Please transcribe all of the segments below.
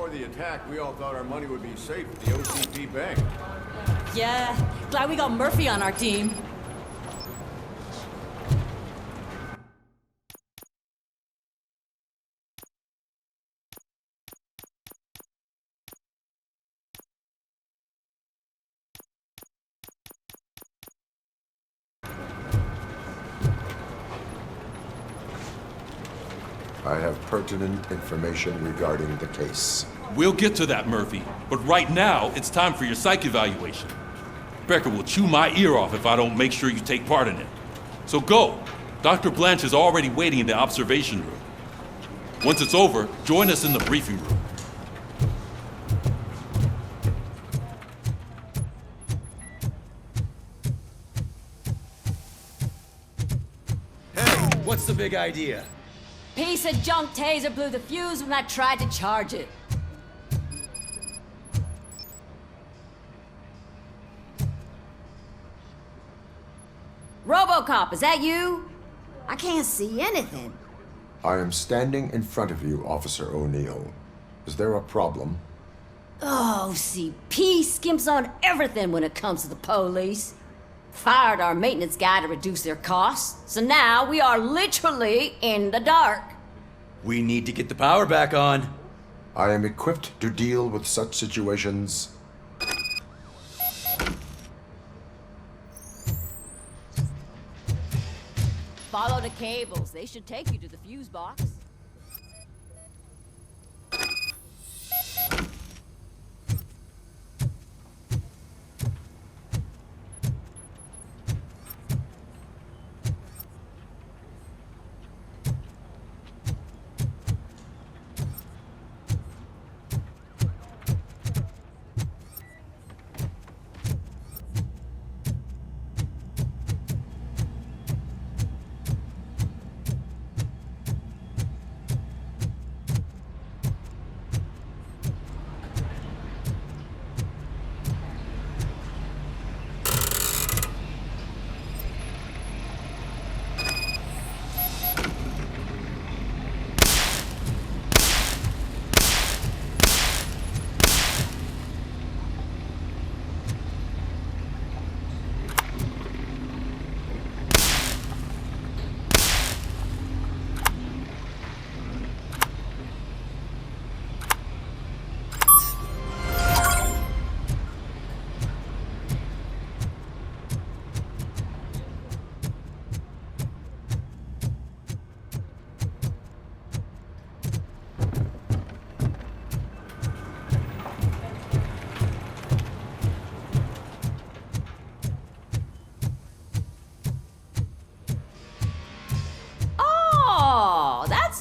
before the attack, we all thought our money would be safe at the OCP bank. Yeah, glad we got Murphy on our team. I have pertinent information regarding the case. We'll get to that, Murphy. But right now, it's time for your psych evaluation. Becker will chew my ear off if I don't make sure you take part in it. So go. Dr. Blanche is already waiting in the observation room. Once it's over, join us in the briefing room. Hey, what's the big idea? Piece of junk taser blew the fuse when I tried to charge it. RoboCop, is that you? I can't see anything. I am standing in front of you, Officer O'Neill. Is there a problem? Oh, CP skimps on everything when it comes to the police. Fired our maintenance guy to reduce their costs, so now we are literally in the dark. We need to get the power back on. I am equipped to deal with such situations. Follow the cables. They should take you to the fuse box.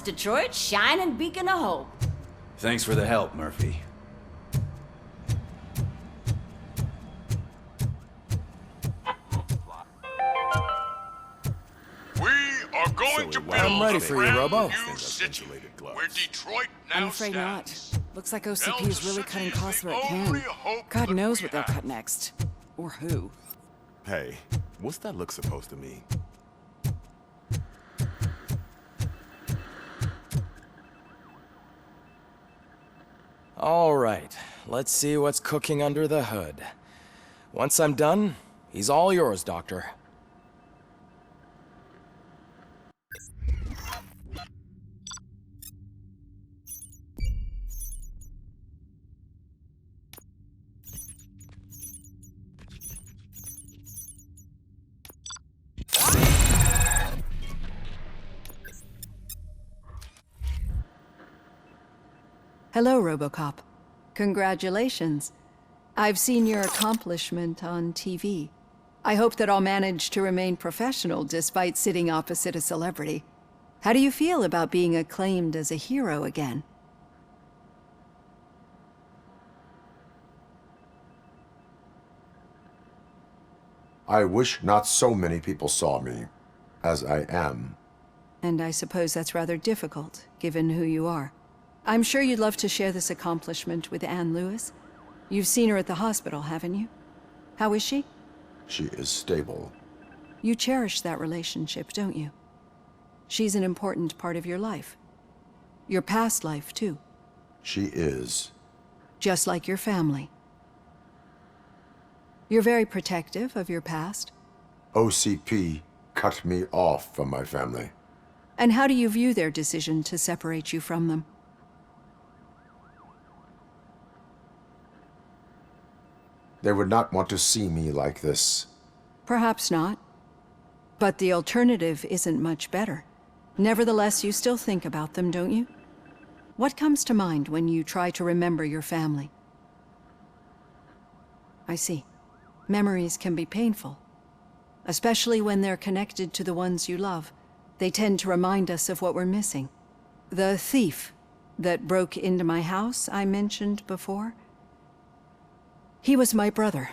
Detroit's shining beacon of hope. Thanks for the help, Murphy. We are going to build I'm ready a for you, brand Robo. new city where Detroit now I'm afraid not. stands. Looks like OCP is really cutting costs where it can. Only hope God that knows we what they'll have. cut next. Or who. Hey, what's that look supposed to mean? All right, let's see what's cooking under the hood. Once I'm done, he's all yours, Doctor. Hello, RoboCop. Congratulations. I've seen your accomplishment on TV. I hope that I'll manage to remain professional despite sitting opposite a celebrity. How do you feel about being acclaimed as a hero again? I wish not so many people saw me, as I am. And I suppose that's rather difficult, given who you are. I'm sure you'd love to share this accomplishment with Anne Lewis. You've seen her at the hospital, haven't you? How is she? She is stable. You cherish that relationship, don't you? She's an important part of your life. Your past life, too. She is. Just like your family. You're very protective of your past. OCP cut me off from my family. And how do you view their decision to separate you from them? They would not want to see me like this. Perhaps not. But the alternative isn't much better. Nevertheless, you still think about them, don't you? What comes to mind when you try to remember your family? I see. Memories can be painful. Especially when they're connected to the ones you love. They tend to remind us of what we're missing. The thief that broke into my house I mentioned before? He was my brother.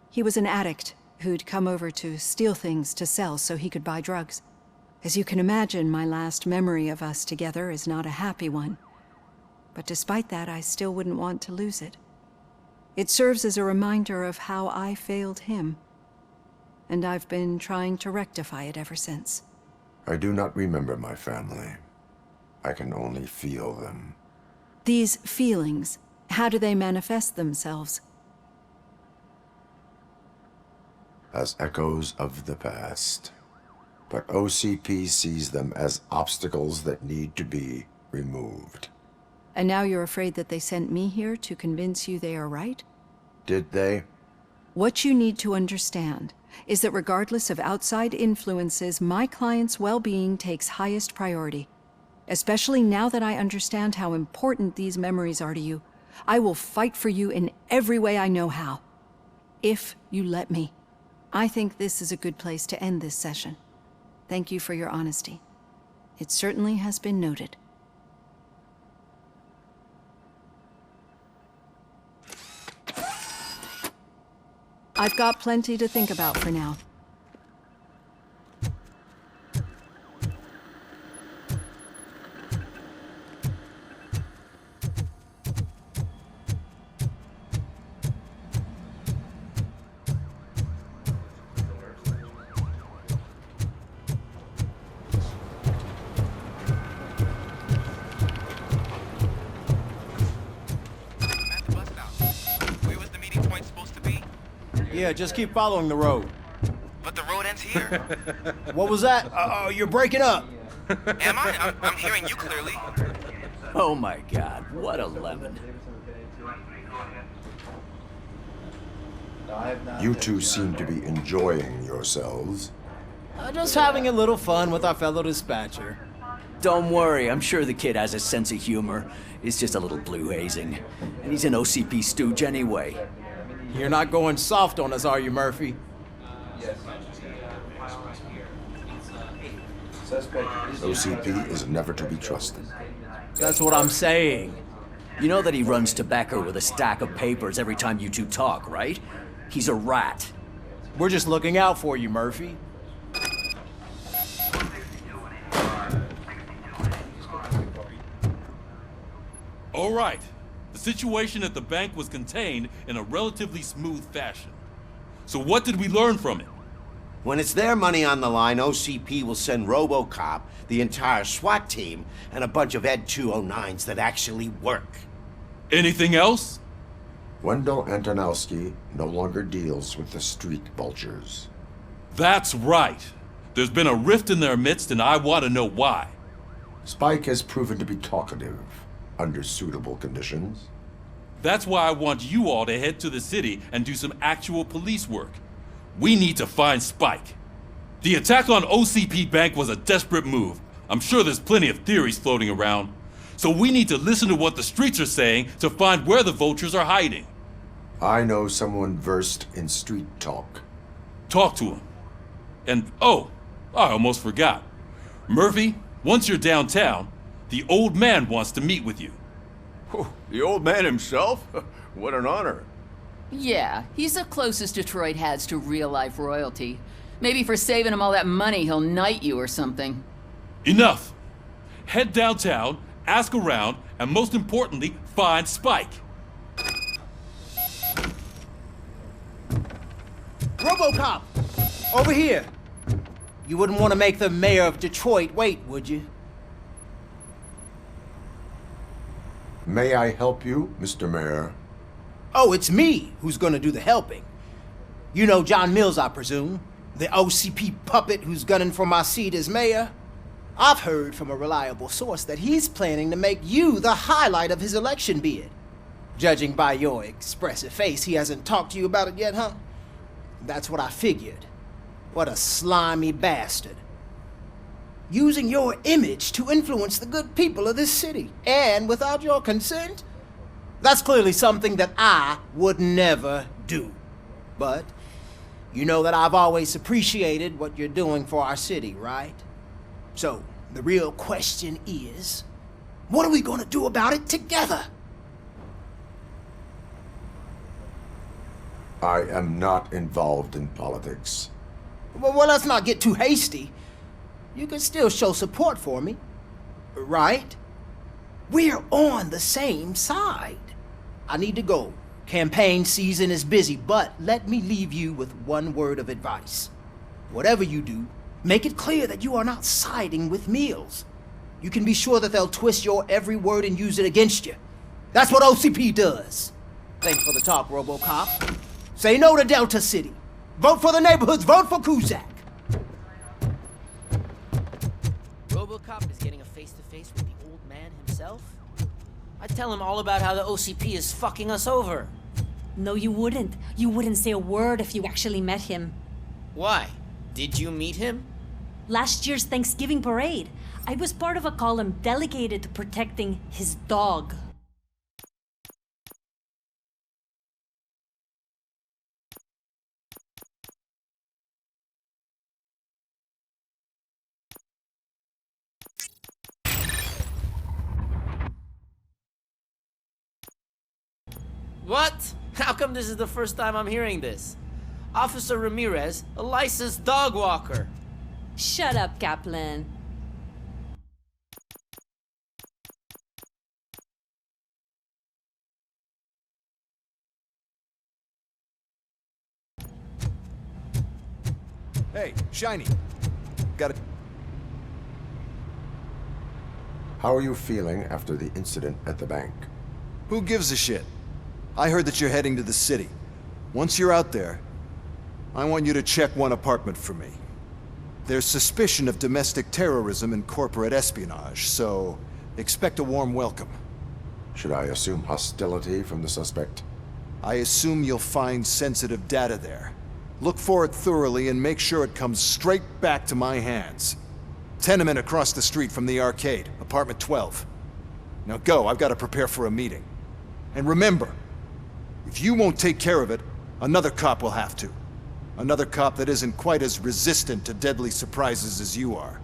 He was an addict who'd come over to steal things to sell so he could buy drugs. As you can imagine, my last memory of us together is not a happy one. But despite that, I still wouldn't want to lose it. It serves as a reminder of how I failed him. And I've been trying to rectify it ever since. I do not remember my family. I can only feel them. These feelings, how do they manifest themselves? As echoes of the past. But OCP sees them as obstacles that need to be removed. And now you're afraid that they sent me here to convince you they are right? Did they? What you need to understand is that regardless of outside influences, my client's well-being takes highest priority. Especially now that I understand how important these memories are to you. I will fight for you in every way I know how. If you let me. I think this is a good place to end this session. Thank you for your honesty. It certainly has been noted. I've got plenty to think about for now. Yeah, just keep following the road. But the road ends here. What was that? Oh, you're breaking up. Am I? I'm hearing you clearly. Oh my god, what a lemon. You two seem to be enjoying yourselves. Just having a little fun with our fellow dispatcher. Don't worry, I'm sure the kid has a sense of humor. It's just a little blue hazing. And he's an OCP stooge anyway. You're not going soft on us, are you, Murphy? OCP is never to be trusted. That's what I'm saying. You know that he runs tobacco with a stack of papers every time you two talk, right? He's a rat. We're just looking out for you, Murphy. All right. The situation at the bank was contained in a relatively smooth fashion. So what did we learn from it? When it's their money on the line, OCP will send RoboCop, the entire SWAT team, and a bunch of Ed-209s that actually work. Anything else? Wendell Antonowski no longer deals with the street vultures. That's right. There's been a rift in their midst, and I want to know why. Spike has proven to be talkative under suitable conditions. That's why I want you all to head to the city and do some actual police work. We need to find Spike. The attack on OCP Bank was a desperate move. I'm sure there's plenty of theories floating around. So we need to listen to what the streets are saying to find where the vultures are hiding. I know someone versed in street talk. Talk to him. And oh, I almost forgot. Murphy, once you're downtown, the old man wants to meet with you. Oh, the old man himself? What an honor. Yeah, he's the closest Detroit has to real-life royalty. Maybe for saving him all that money, he'll knight you or something. Enough! Head downtown, ask around, and most importantly, find Spike. RoboCop! Over here! You wouldn't want to make the mayor of Detroit wait, would you? May I help you, Mr. Mayor? Oh, it's me who's gonna do the helping. You know John Mills, I presume? The OCP puppet who's gunning for my seat as mayor? I've heard from a reliable source that he's planning to make you the highlight of his election bid. Judging by your expressive face, he hasn't talked to you about it yet, huh? That's what I figured. What a slimy bastard. Using your image to influence the good people of this city, and without your consent? That's clearly something that I would never do. But you know that I've always appreciated what you're doing for our city, right? So, the real question is, what are we gonna do about it together? I am not involved in politics. Well, let's not get too hasty. You can still show support for me, right? We're on the same side. I need to go. Campaign season is busy, but let me leave you with one word of advice. Whatever you do, make it clear that you are not siding with Mills. You can be sure that they'll twist your every word and use it against you. That's what OCP does. Thanks for the talk, RoboCop. Say no to Delta City. Vote for the neighborhoods. Vote for Cusack. RoboCop is getting a face-to-face with the old man himself? I'd tell him all about how the OCP is fucking us over. No, you wouldn't. You wouldn't say a word if you actually met him. Why? Did you meet him? Last year's Thanksgiving parade, I was part of a column delegated to protecting his dog. What? How come this is the first time I'm hearing this? Officer Ramirez, a licensed dog walker. Shut up, Kaplan. Hey, Shiny. Got it. How are you feeling after the incident at the bank? Who gives a shit? I heard that you're heading to the city. Once you're out there, I want you to check one apartment for me. There's suspicion of domestic terrorism and corporate espionage, so expect a warm welcome. Should I assume hostility from the suspect? I assume you'll find sensitive data there. Look for it thoroughly and make sure it comes straight back to my hands. Tenement across the street from the arcade, apartment 12. Now go, I've got to prepare for a meeting. And remember, if you won't take care of it, another cop will have to. Another cop that isn't quite as resistant to deadly surprises as you are.